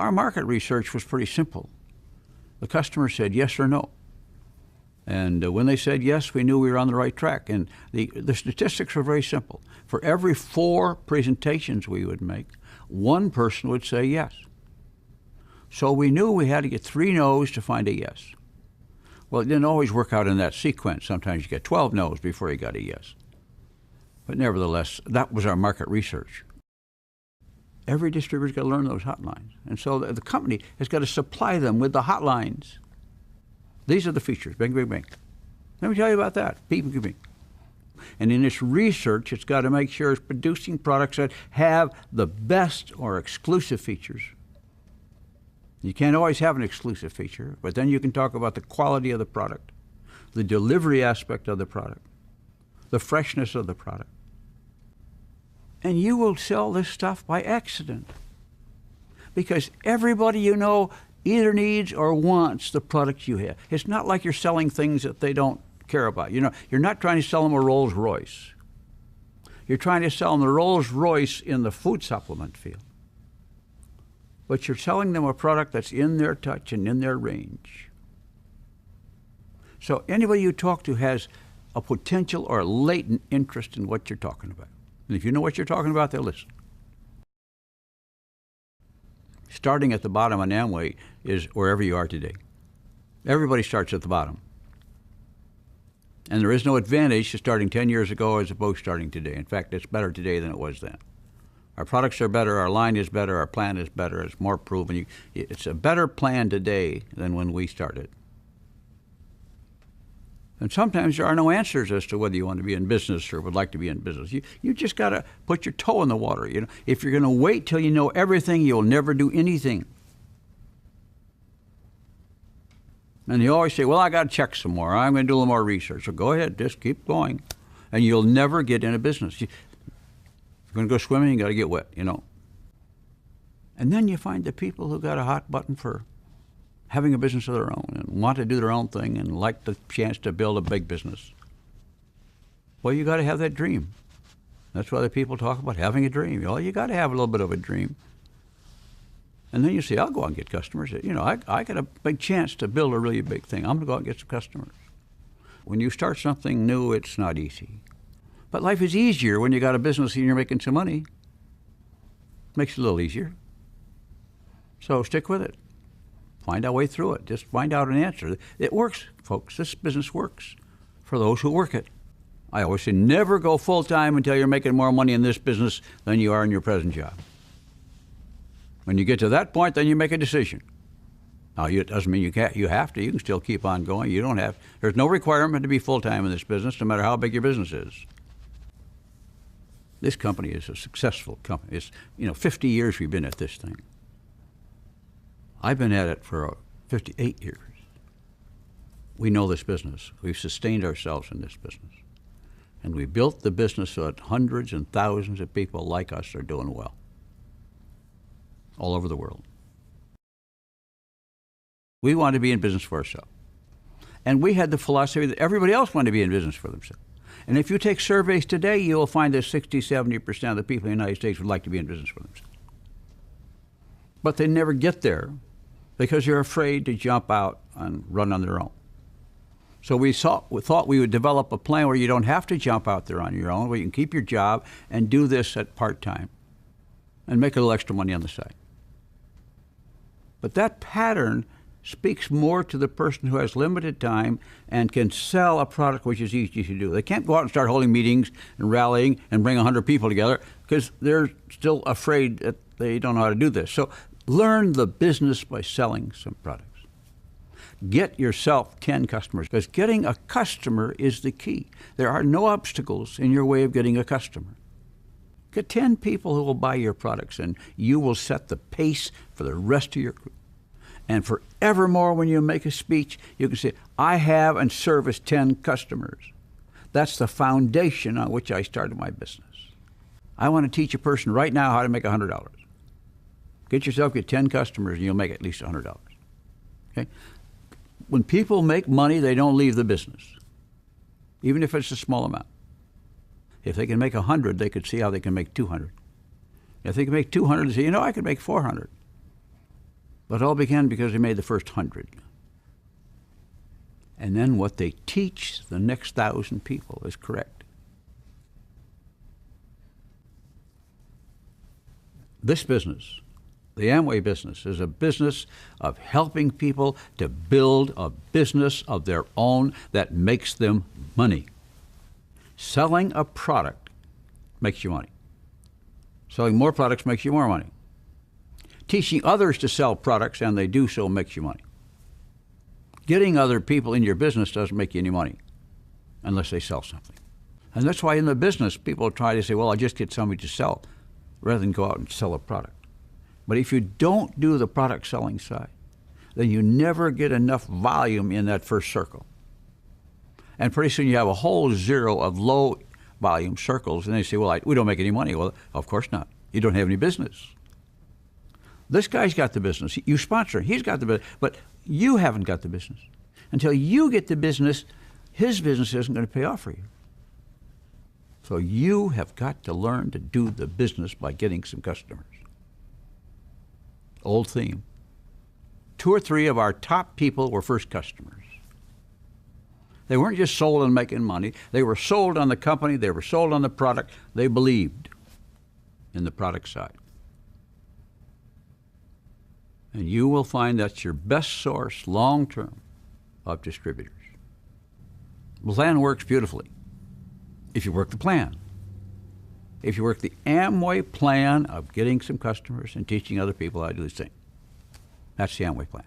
our market research was pretty simple. The customer said yes or no. And when they said yes, we knew we were on the right track. And the statistics were very simple. For every 4 presentations we would make, 1 person would say yes. So we knew we had to get 3 no's to find a yes. Well, it didn't always work out in that sequence. Sometimes you get 12 no's before you got a yes. But nevertheless, that was our market research. Every distributor's got to learn those hotlines. And so the company has got to supply them with the hotlines. These are the features, bing, bing, bing. Let me tell you about that, beep, beep, beep. And in its research, it's got to make sure it's producing products that have the best or exclusive features. You can't always have an exclusive feature, but then you can talk about the quality of the product, the delivery aspect of the product, the freshness of the product. And you will sell this stuff by accident, because everybody you know either needs or wants the product you have. It's not like you're selling things that they don't care about. You know, you're not trying to sell them a Rolls Royce. You're trying to sell them the Rolls Royce in the food supplement field. But you're selling them a product that's in their touch and in their range. So anybody you talk to has a potential or a latent interest in what you're talking about. And if you know what you're talking about, they'll listen. Starting at the bottom on Amway is wherever you are today. Everybody starts at the bottom. And there is no advantage to starting 10 years ago as opposed to starting today. In fact, it's better today than it was then. Our products are better, our line is better, our plan is better, it's more proven. It's a better plan today than when we started. And sometimes there are no answers as to whether you want to be in business or would like to be in business. You just got to put your toe in the water. You know, if you're going to wait till you know everything, you'll never do anything. And you always say, well, I got to check some more. I'm going to do a little more research. So go ahead, just keep going. And you'll never get into business. If you're going to go swimming, you got to get wet, you know. And then you find the people who got a hot button for having a business of their own and want to do their own thing and like the chance to build a big business. Well, you got to have that dream. That's why the people talk about having a dream. Well, you got to have a little bit of a dream. And then you say, I'll go out and get customers. You know, I got a big chance to build a really big thing. I'm going to go out and get some customers. When you start something new, it's not easy. But life is easier when you got a business and you're making some money. Makes it a little easier. So stick with it. Find our way through it. Just find out an answer. It works, folks. This business works for those who work it. I always say never go full-time until you're making more money in this business than you are in your present job. When you get to that point, then you make a decision. Now, it doesn't mean you have to. You can still keep on going. You don't have. There's no requirement to be full-time in this business, no matter how big your business is. This company is a successful company. It's, 50 years we've been at this thing. I've been at it for 58 years. We know this business. We've sustained ourselves in this business. And we built the business so that hundreds and thousands of people like us are doing well all over the world. We want to be in business for ourselves. And we had the philosophy that everybody else wanted to be in business for themselves. And if you take surveys today, you will find that 60, 70% of the people in the United States would like to be in business for themselves. But they never get there because they're afraid to jump out and run on their own. So we thought we would develop a plan where you don't have to jump out there on your own, where you can keep your job and do this at part-time and make a little extra money on the side. But that pattern speaks more to the person who has limited time and can sell a product which is easy to do. They can't go out and start holding meetings and rallying and bring 100 people together because they're still afraid that they don't know how to do this. So learn the business by selling some products. Get yourself 10 customers, because getting a customer is the key. There are no obstacles in your way of getting a customer. Get 10 people who will buy your products, and you will set the pace for the rest of your group. And forevermore, when you make a speech, you can say, I have and service 10 customers. That's the foundation on which I started my business. I want to teach a person right now how to make $100. Get 10 customers, and you'll make at least $100. Okay? When people make money, they don't leave the business, even if it's a small amount. If they can make 100, they could see how they can make 200. If they can make 200, they say, I could make 400. But it all began because they made the first 100. And then what they teach the next 1,000 people is correct. This business, the Amway business, is a business of helping people to build a business of their own that makes them money. Selling a product makes you money. Selling more products makes you more money. Teaching others to sell products, and they do so, makes you money. Getting other people in your business doesn't make you any money unless they sell something. And that's why in the business, people try to say, well, I'll just get somebody to sell rather than go out and sell a product. But if you don't do the product selling side, then you never get enough volume in that first circle. And pretty soon you have a whole zero of low volume circles, and they say, well, we don't make any money. Well, of course not. You don't have any business. This guy's got the business. You sponsor him. He's got the business. But you haven't got the business. Until you get the business, his business isn't going to pay off for you. So you have got to learn to do the business by getting some customers. Old theme. 2 or 3 of our top people were first customers. They weren't just sold on making money. They were sold on the company. They were sold on the product. They believed in the product side. And you will find that's your best source long-term of distributors. The plan works beautifully if you work the plan. If you work the Amway plan of getting some customers and teaching other people how to do the same. That's the Amway plan.